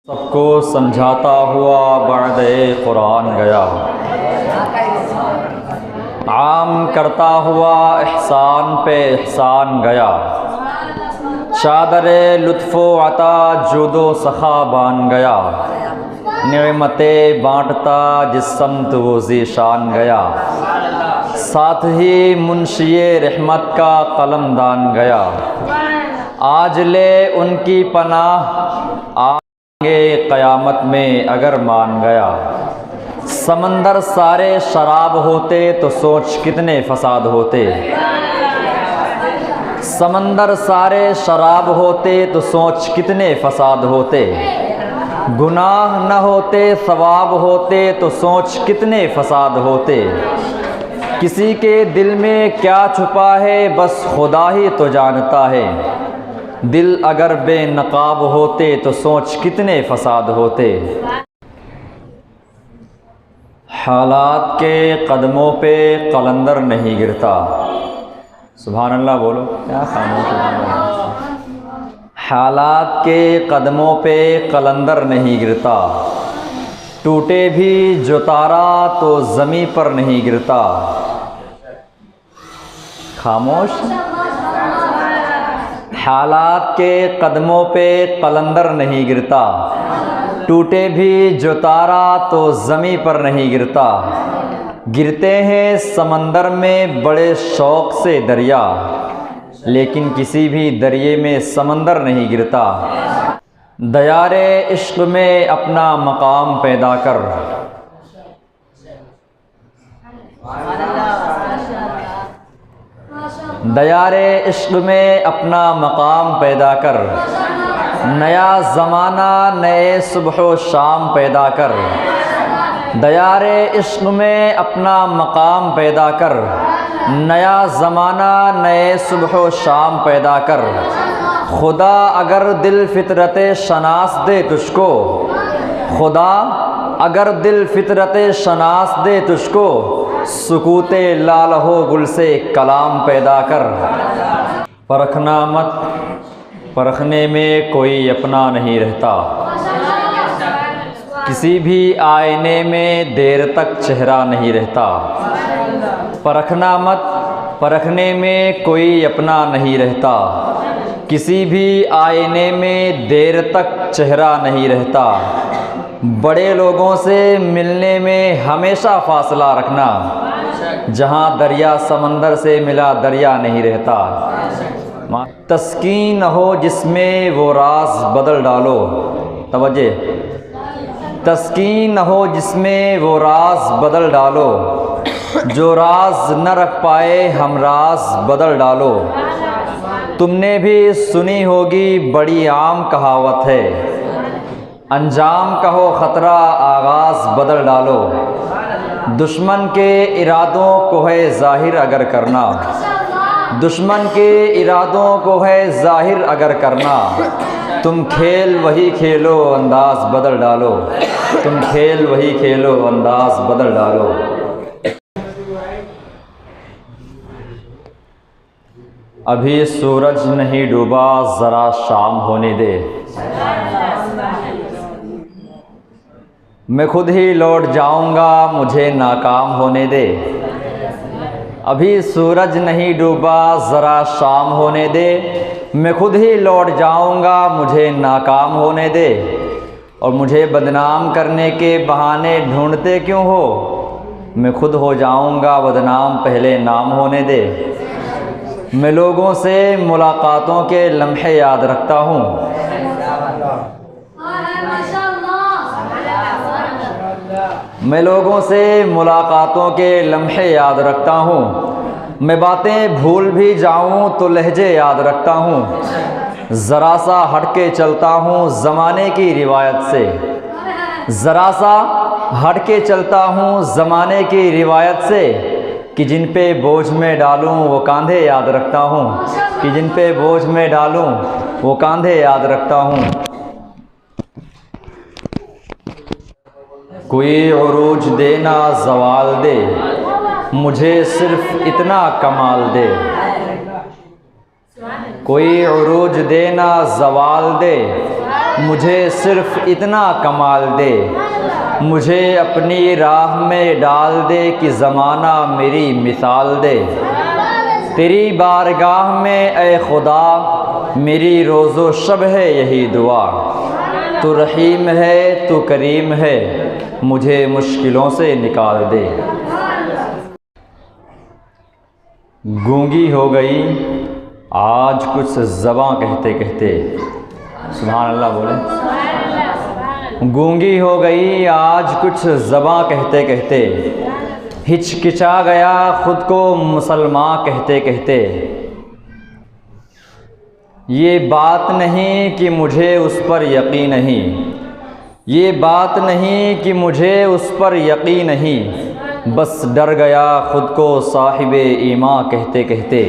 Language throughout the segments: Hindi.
सबको समझाता हुआ बअदे कुरान गया, आम करता हुआ एहसान पे एहसान गया। चादरे लुत्फ़ो अता जुदो सखा बान गया, नेमतें बाँटता जिस समत वो ज़ीशान गया। साथ ही मुंशिए रहमत का कलमदान गया, आज ले उनकी पनाह आगे क़यामत में अगर मान गया। समंदर सारे शराब होते तो सोच कितने फसाद होते। समंदर सारे शराब होते तो सोच कितने फसाद होते। गुनाह न होते सवाब होते तो सोच कितने फसाद होते। किसी के दिल में क्या छुपा है बस खुदा ही तो जानता है। दिल अगर बेनकाब होते तो सोच कितने फसाद होते। हालात के कदमों पे कलंदर नहीं गिरता। सुभान अल्लाह बोलो, क्या खामोश है। हालात के कदमों पे कलंदर नहीं गिरता, टूटे भी जो तारा तो ज़मीं पर नहीं गिरता। खामोश। हालात के कदमों पे कलंदर नहीं गिरता, टूटे भी जो तारा तो ज़मीं पर नहीं गिरता। गिरते हैं समंदर में बड़े शौक़ से दरिया, लेकिन किसी भी दरिए में समंदर नहीं गिरता। दयारे इश्क़ में अपना मकाम पैदा कर, दयारे इश्क़ में अपना मकाम पैदा कर। नया ज़माना नए सुबह व शाम पैदा कर। दयारे इश्क़ में अपना मकाम पैदा कर। नया ज़माना नए सुबह व शाम पैदा कर। खुदा अगर दिल फितरत शनास दे तुझको, खुदा अगर दिल फितरत शनास दे तुझको, सुकूते लाल हो गुल से कलाम पैदा कर। परखना मत, परखने में कोई अपना नहीं रहता। किसी भी आईने में देर तक चेहरा नहीं रहता। परखना मत, परखने में कोई अपना नहीं रहता। किसी भी आईने में देर तक चेहरा नहीं रहता। बड़े लोगों से मिलने में हमेशा फासला रखना, जहाँ दरिया समंदर से मिला दरिया नहीं रहता। तस्कीन हो जिसमें वो राज बदल डालो, तवज्जे। तस्कीन हो जिसमें वो राज बदल डालो, जो राज न रख पाए हम राज बदल डालो। तुमने भी सुनी होगी बड़ी आम कहावत है, अंजाम का हो ख़तरा आगाज़ बदल डालो। दुश्मन के इरादों को है ज़ाहिर अगर करना, दुश्मन के इरादों को है ज़ाहिर अगर करना, तुम खेल वही खेलो अंदाज़ बदल डालो। तुम खेल वही खेलो अंदाज़ बदल डालो। अभी सूरज नहीं डूबा ज़रा शाम होने दे, मैं खुद ही लौट जाऊंगा मुझे नाकाम होने दे। अभी सूरज नहीं डूबा ज़रा शाम होने दे, मैं खुद ही लौट जाऊंगा मुझे नाकाम होने दे। और मुझे बदनाम करने के बहाने ढूंढते क्यों हो, मैं खुद हो जाऊंगा बदनाम पहले नाम होने दे। मैं लोगों से मुलाकातों के लम्हे याद रखता हूँ, मैं लोगों से मुलाकातों के लम्हे याद रखता हूँ। मैं बातें भूल भी जाऊँ तो लहजे याद रखता हूँ। ज़रा सा हट के चलता हूँ ज़माने की रिवायत से, ज़रा सा हट के चलता हूँ ज़माने की रिवायत से। कि जिन पे बोझ में डालूँ वो कांधे याद रखता हूँ, कि जिन पे बोझ में डालूँ वो कांधे याद रखता हूँ। कोई उरूज देना ज़वाल दे, मुझे सिर्फ इतना कमाल दे। कोई उरूज देना ज़वाल दे, मुझे सिर्फ इतना कमाल दे, मुझे अपनी राह में डाल दे कि ज़माना मेरी मिसाल दे। तेरी बारगाह में ए खुदा मेरी रोज़ो शब है यही दुआ। तू रहीम है, तू करीम है, मुझे मुश्किलों से निकाल दे। गूंगी हो गई आज कुछ ज़बां कहते कहते, सुभान अल्लाह बोले। गूंगी हो गई आज कुछ ज़बां कहते कहते, हिचकिचा गया ख़ुद को मुसलमान कहते कहते। ये बात नहीं कि मुझे उस पर यकीन नहीं, ये बात नहीं कि मुझे उस पर यकीन नहीं, बस डर गया ख़ुद को साहिबे ईमान कहते कहते।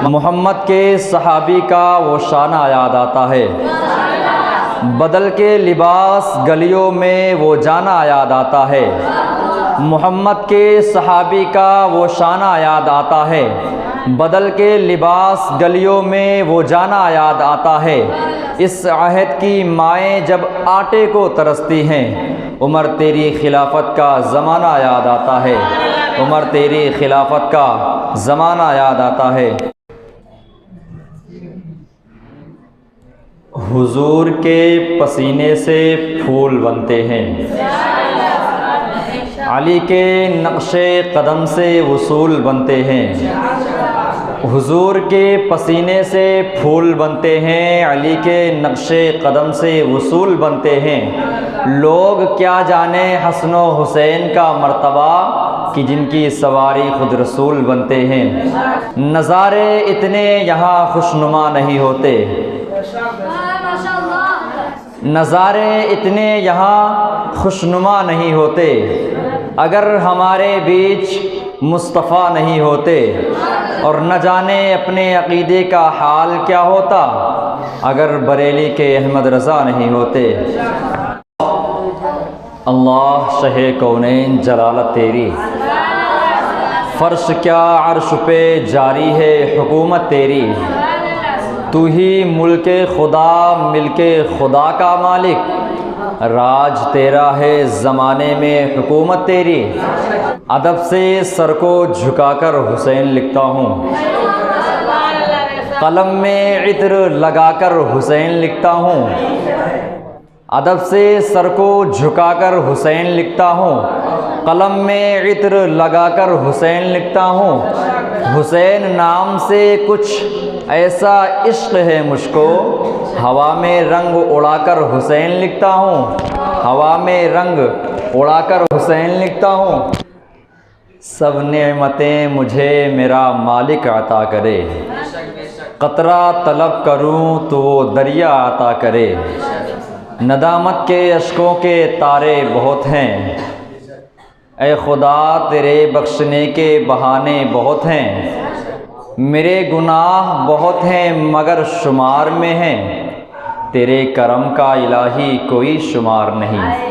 मोहम्मद के सहाबी का वो शाना याद आता है, बदल के लिबास गलियों में वो जाना याद आता है। मोहम्मद के सहाबी का वो शाना याद आता है, बदल के लिबास गलियों में वो जाना याद आता है। इस अहद की माएँ जब आटे को तरसती हैं, उमर तेरी खिलाफत का ज़माना याद आता है, उमर तेरी खिलाफत का ज़माना याद आता है। हुजूर के पसीने से फूल बनते हैं, अली के नक्शे कदम से वसूल बनते हैं। हुजूर के पसीने से फूल बनते हैं, अली के नक्शे कदम से वसूल बनते हैं। लोग क्या जाने हसनो हुसैन का मर्तबा कि जिनकी सवारी खुद रसूल बनते हैं। नज़ारे इतने यहाँ खुशनुमा नहीं होते, नज़ारे इतने यहाँ खुशनुमा नहीं होते, अगर हमारे बीच मुस्तफ़ा नहीं होते। और न जाने अपने अक़ीदे का हाल क्या होता अगर बरेली के अहमद रज़ा नहीं होते। अल्लाह शहे कौनैन जलालत तेरी, फ़र्श क्या अर्श पे जारी है हुकूमत तेरी। तू ही मुल्के खुदा मिलके खुदा का मालिक, राज तेरा है ज़माने में हुकूमत तेरी। अदब से सर को झुकाकर हुसैन लिखता हूँ, कलम में इत्र लगाकर हुसैन लिखता हूँ। अदब से सर को झुकाकर हुसैन लिखता हूँ, कलम में इत्र लगाकर हुसैन लिखता हूँ। हुसैन नाम से कुछ ऐसा इश्क है मुझको, हवा में रंग उड़ाकर हुसैन लिखता हूँ, हवा में रंग उड़ाकर हुसैन लिखता हूँ। सब नेमतें मुझे मेरा मालिक अता करे, कतरा तलब करूँ तो वो दरिया अता करे। नदामत के अश्कों के तारे बहुत हैं, ऐ खुदा तेरे बख्शने के बहाने बहुत हैं। मेरे गुनाह बहुत हैं मगर शुमार में हैं, तेरे करम का इलाही कोई शुमार नहीं।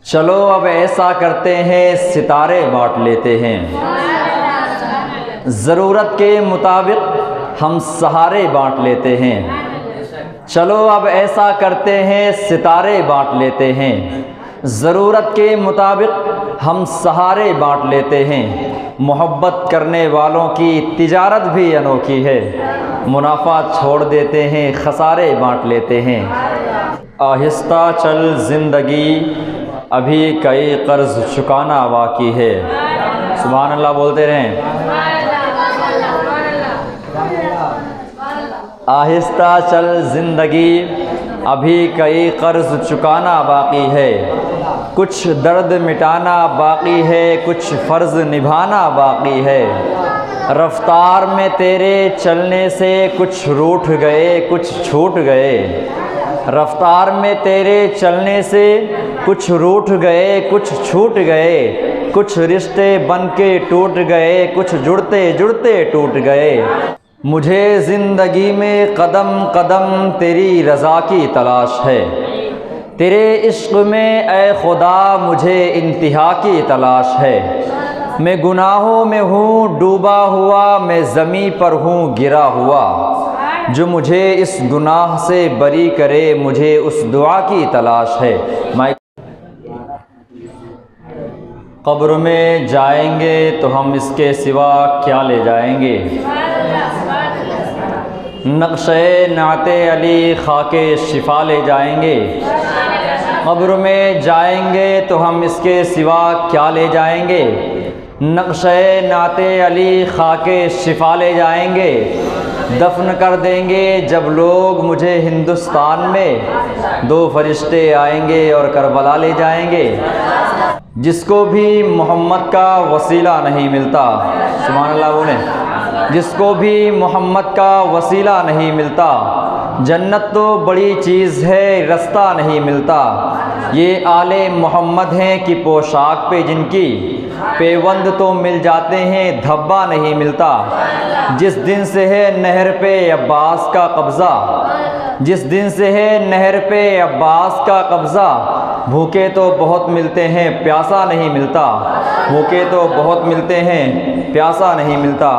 चलो अब ऐसा करते हैं सितारे बांट लेते हैं, ज़रूरत के मुताबिक हम सहारे बांट लेते हैं। चलो अब ऐसा करते हैं सितारे बांट लेते हैं, ज़रूरत के मुताबिक हम सहारे बांट लेते हैं। मोहब्बत करने वालों की तिजारत भी अनोखी है, मुनाफा छोड़ देते हैं खसारे बांट लेते हैं। आहिस्ता चल ज़िंदगी अभी कई कर्ज चुकाना बाकी है, सुभान अल्लाह बोलते रहें। आहिस्ता चल ज़िंदगी अभी कई कर्ज चुकाना बाकी है, कुछ दर्द मिटाना बाकी है, कुछ फ़र्ज़ निभाना बाकी है। रफ्तार में तेरे चलने से कुछ रूठ गए कुछ छूट गए, रफ्तार में तेरे चलने से कुछ रूठ गए कुछ छूट गए। कुछ रिश्ते बन के टूट गए, कुछ जुड़ते जुड़ते टूट गए। मुझे ज़िंदगी में कदम कदम तेरी रज़ा की तलाश है, तेरे इश्क़ में ऐ खुदा मुझे इंतहा की तलाश है। मैं गुनाहों में हूँ डूबा हुआ, मैं ज़मीं पर हूँ गिरा हुआ, जो मुझे इस गुनाह से बरी करे, मुझे उस दुआ की तलाश है। कब्र में जाएंगे तो हम इसके सिवा क्या ले जाएंगे। नक्शे नाते अली खाके शिफा ले जाएंगे। कब्र में जाएंगे तो हम इसके सिवा क्या ले जाएंगे। नक्शे नाते अली खाके शिफा ले जाएंगे। दफन कर देंगे जब लोग मुझे हिंदुस्तान में, दो फरिश्ते आएंगे और करबला ले जाएंगे। जिसको भी मोहम्मद का वसीला नहीं मिलता, सुभान अल्लाह बोले, जिसको भी मोहम्मद का वसीला नहीं मिलता, जन्नत तो बड़ी चीज़ है, रास्ता नहीं मिलता। ये आले मोहम्मद हैं कि पोशाक पे जिनकी पेवंद तो मिल जाते हैं, धब्बा नहीं मिलता। जिस दिन से है नहर पे अब्बास का कब्ज़ा, जिस दिन से है नहर पे अब्बास का कब्ज़ा, भूखे तो बहुत मिलते हैं, प्यासा नहीं मिलता। भूखे तो बहुत मिलते हैं, प्यासा नहीं मिलता।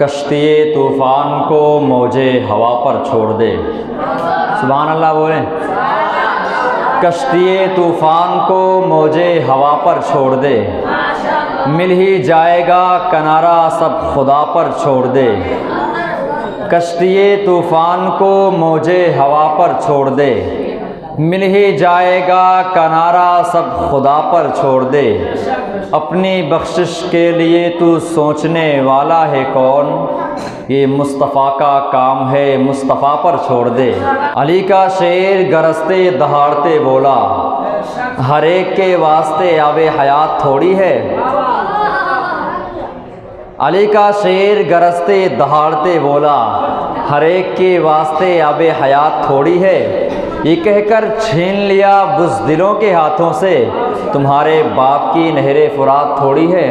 कश्तिए तूफ़ान को मौजे हवा पर छोड़ दे, सुभान अल्लाह बोले। कश्तिए तूफ़ान को मौजे हवा पर छोड़ दे, मिल ही जाएगा किनारा सब खुदा पर छोड़ दे। कश्तिए तूफ़ान को मौजे हवा पर छोड़ दे, मिल ही जाएगा किनारा सब खुदा पर छोड़ दे। अपनी बख्शिश के लिए तू सोचने वाला है कौन, ये मुस्तफ़ा का काम है, मुस्तफ़ा पर छोड़ दे। अली का शेर गरजते दहाड़ते बोला, हर एक के वास्ते आवे हयात थोड़ी है। अली का शेर गरजते दहाड़ते बोला, हर एक के वास्ते आवे हयात थोड़ी है। ये कहकर छीन लिया बुज़दिलों के हाथों से, तुम्हारे बाप की नहरे फुरात थोड़ी है।